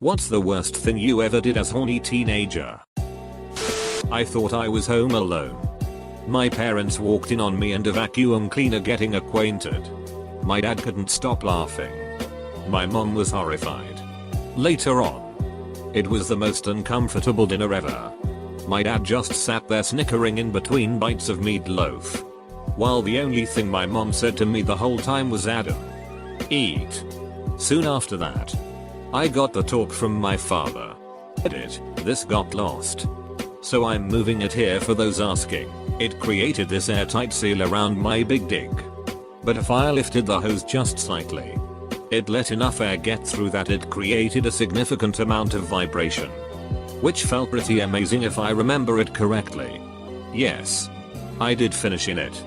What's the worst thing you ever did as horny teenager? I thought I was home alone. My parents walked in on me and a vacuum cleaner getting acquainted. My dad couldn't stop laughing. My mom was horrified. Later on, it was the most uncomfortable dinner ever. My dad just sat there snickering in between bites of meatloaf, while the only thing my mom said to me the whole time was, "Adam, eat." Soon after that, I got the talk from my father. Edit, this got lost. So I'm moving it here for those asking. It created this airtight seal around my big dick. But if I lifted the hose just slightly, it let enough air get through that it created a significant amount of vibration, which felt pretty amazing if I remember it correctly. Yes, I did finish in it.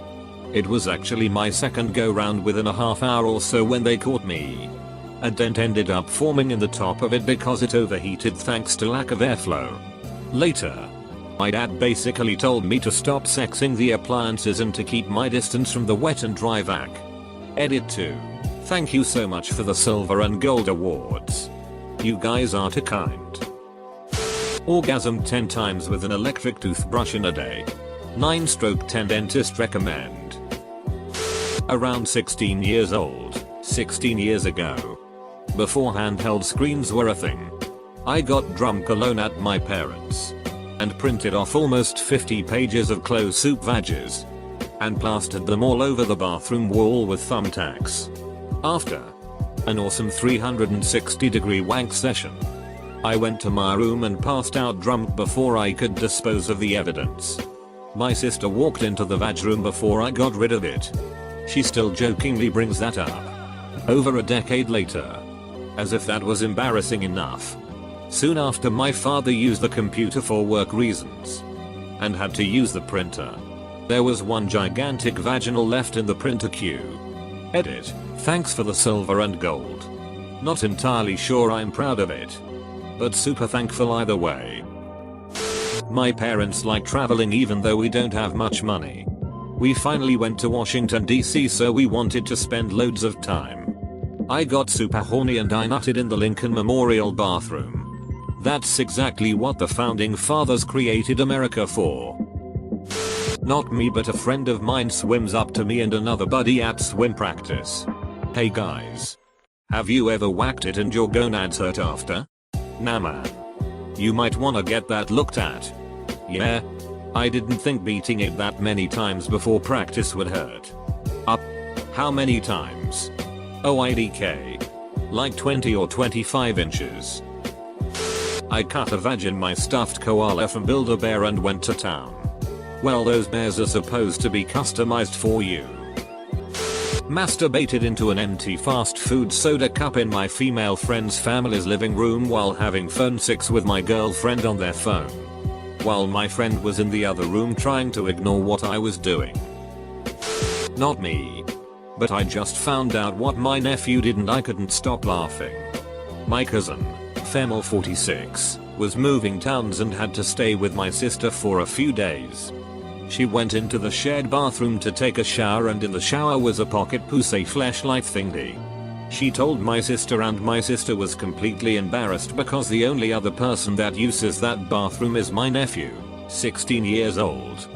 It was actually my second go round within a half hour or so when they caught me. A dent ended up forming in the top of it because it overheated thanks to lack of airflow. Later, my dad basically told me to stop sexing the appliances and to keep my distance from the wet and dry vac. Edit 2. Thank you so much for the silver and gold awards. You guys are too kind. Orgasm 10 times with an electric toothbrush in a day. 9/10 dentist recommend. Around 16 years old, 16 years ago, before handheld screens were a thing, I got drunk alone at my parents' and printed off almost 50 pages of clothes soup vages and plastered them all over the bathroom wall with thumbtacks. After an awesome 360-degree wank session, I went to my room and passed out drunk before I could dispose of the evidence. My sister walked into the vag room before I got rid of it. She still jokingly brings that up over a decade later, as if that was embarrassing enough. Soon after, my father used the computer for work reasons and had to use the printer. There was one gigantic vaginal left in the printer queue. Edit, thanks for the silver and gold. Not entirely sure I'm proud of it, but super thankful either way. My parents like traveling even though we don't have much money. We finally went to Washington DC, so we wanted to spend loads of time. I got super horny and I nutted in the Lincoln Memorial bathroom. That's exactly what the founding fathers created America for. Not me, but a friend of mine swims up to me and another buddy at swim practice. "Hey guys, have you ever whacked it and your gonads hurt after?" "Nah man. You might wanna get that looked at." "Yeah. I didn't think beating it that many times before practice would hurt." "Up. How many times?" "Oh, IDK. Like 20 or 25 inches. I cut a vag in my stuffed koala from Build-A-Bear and went to town." Well, those bears are supposed to be customized for you. Masturbated into an empty fast food soda cup in my female friend's family's living room while having phone sex with my girlfriend on their phone, while my friend was in the other room trying to ignore what I was doing. Not me. But I just found out what my nephew did and I couldn't stop laughing. My cousin, Femel 46, was moving towns and had to stay with my sister for a few days. She went into the shared bathroom to take a shower, and in the shower was a pocket pussy fleshlight thingy. She told my sister, and my sister was completely embarrassed because the only other person that uses that bathroom is my nephew, 16 years old.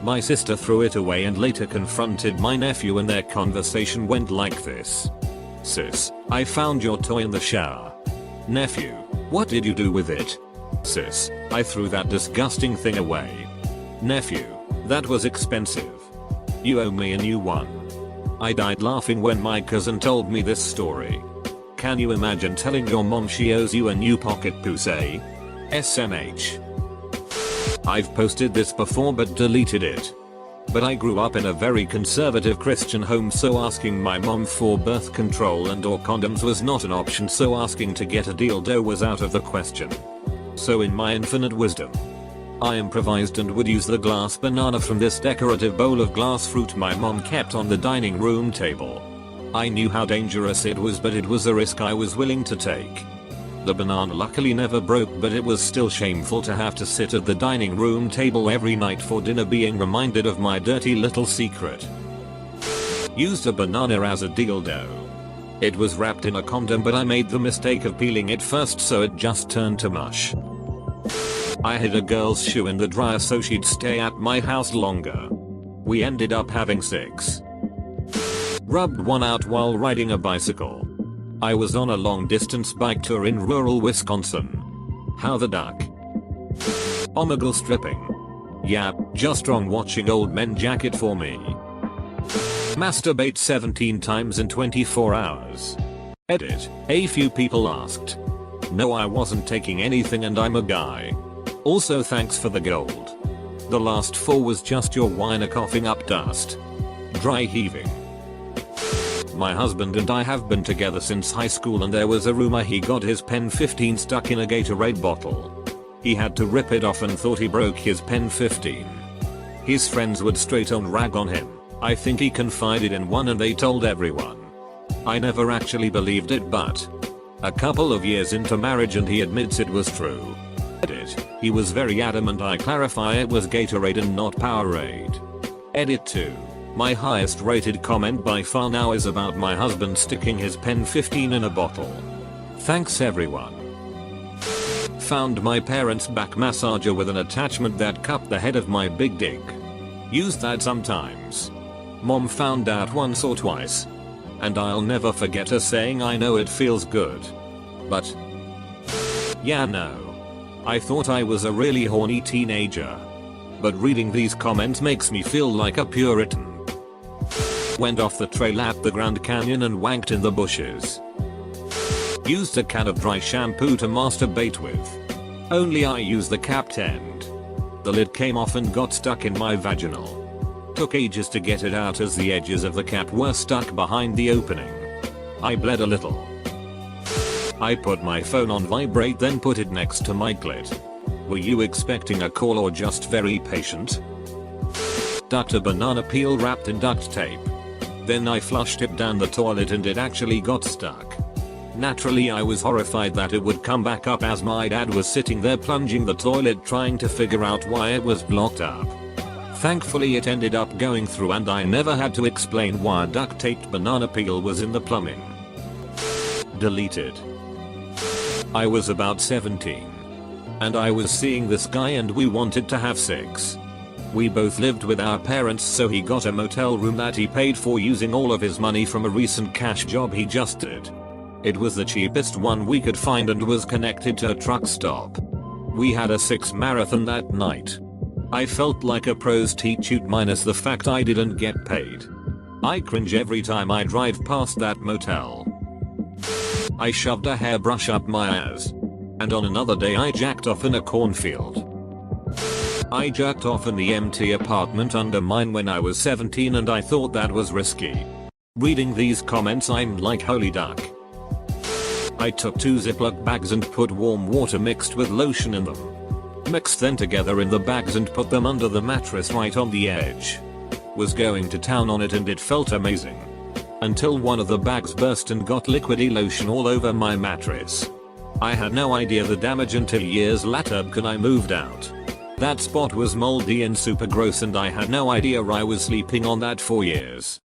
My sister threw it away and later confronted my nephew, and their conversation went like this. "Sis, I found your toy in the shower." "Nephew, what did you do with it?" "Sis, I threw that disgusting thing away." "Nephew, that was expensive. You owe me a new one." I died laughing when my cousin told me this story. Can you imagine telling your mom she owes you a new pocket pussy? SMH. I've posted this before but deleted it. But I grew up in a very conservative Christian home, so asking my mom for birth control and or condoms was not an option, so asking to get a dildo was out of the question. So in my infinite wisdom, I improvised and would use the glass banana from this decorative bowl of glass fruit my mom kept on the dining room table. I knew how dangerous it was, but it was a risk I was willing to take. The banana luckily never broke, but it was still shameful to have to sit at the dining room table every night for dinner being reminded of my dirty little secret. Used a banana as a dildo. It was wrapped in a condom, but I made the mistake of peeling it first, so it just turned to mush. I hid a girl's shoe in the dryer so she'd stay at my house longer. We ended up having sex. Rubbed one out while riding a bicycle. I was on a long distance bike tour in rural Wisconsin. How the duck. Omegle stripping. Yep, just wrong watching old men jack it for me. Masturbate 17 times in 24 hours. Edit. A few people asked. No, I wasn't taking anything and I'm a guy. Also thanks for the gold. The last 4 was just your whiner coughing up dust. Dry heaving. My husband and I have been together since high school, and there was a rumor he got his pen 15 stuck in a Gatorade bottle. He had to rip it off and thought he broke his pen 15. His friends would straight on rag on him. I think he confided in one and they told everyone. I never actually believed it, but a couple of years into marriage and he admits it was true. Edit. He was very adamant I clarify it was Gatorade and not Powerade. Edit 2. My highest rated comment by far now is about my husband sticking his pen 15 in a bottle. Thanks everyone. Found my parents' back massager with an attachment that cupped the head of my big dick. Used that sometimes. Mom found out once or twice. And I'll never forget her saying, I know it feels good. But yeah, no. I thought I was a really horny teenager. But reading these comments makes me feel like a Puritan. Went off the trail at the Grand Canyon and wanked in the bushes. Used a can of dry shampoo to masturbate with. Only I used the capped end. The lid came off and got stuck in my vaginal. Took ages to get it out as the edges of the cap were stuck behind the opening. I bled a little. I put my phone on vibrate, then put it next to my clit. Were you expecting a call or just very patient? Ducked a banana peel wrapped in duct tape. Then I flushed it down the toilet and it actually got stuck. Naturally I was horrified that it would come back up as my dad was sitting there plunging the toilet trying to figure out why it was blocked up. Thankfully it ended up going through and I never had to explain why a duct taped banana peel was in the plumbing. Deleted. I was about 17. And I was seeing this guy and we wanted to have sex. We both lived with our parents, so he got a motel room that he paid for using all of his money from a recent cash job he just did. It was the cheapest one we could find and was connected to a truck stop. We had a 6 marathon that night. I felt like a prostitute minus the fact I didn't get paid. I cringe every time I drive past that motel. I shoved a hairbrush up my ass. And on another day I jacked off in a cornfield. I jerked off in the empty apartment under mine when I was 17 and I thought that was risky. Reading these comments I'm like, holy duck. I took 2 Ziploc bags and put warm water mixed with lotion in them. Mixed them together in the bags and put them under the mattress right on the edge. Was going to town on it and it felt amazing. Until one of the bags burst and got liquidy lotion all over my mattress. I had no idea the damage until years later when I moved out. That spot was moldy and super gross and I had no idea I was sleeping on that for years.